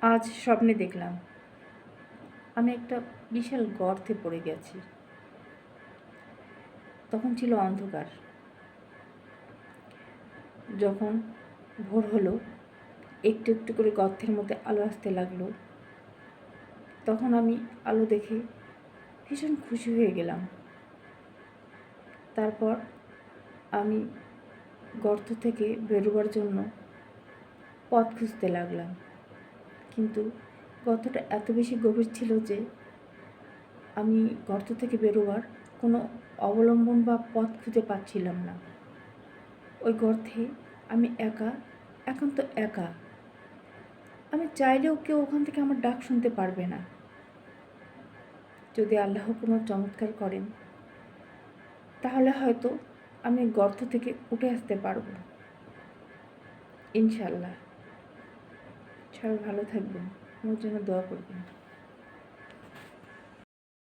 আজ স্বপ্নে দেখলাম আমি একটা বিশাল গর্তে পড়ে গেছি। তখন ছিল অন্ধকার। যখন ভোর হলো, একটু একটু করে গর্তের মধ্যে আলো আসতে লাগলো। তখন আমি আলো দেখে ভীষণ খুশি হয়ে গেলাম। তারপর আমি গর্ত থেকে বেরোবার জন্য পথ খুঁজতে লাগলাম, কিন্তু গর্তটা এত বেশি গভীর ছিল যে আমি গর্ত থেকে বেরোবার কোনো অবলম্বন বা পথ খুঁজে পাচ্ছিলাম না। ওই গর্তে আমি একান্ত একা। আমি চাইলেও কেউ ওখান থেকে আমার ডাক শুনতে পারবে না। যদি আল্লাহ কোনো চমৎকার করেন, তাহলে হয়তো আমি গর্ত থেকে উঠে আসতে পারবো, ইনশাল্লাহ। সবাই ভালো থাকবেন, আমার জন্য দোয়া করবেন।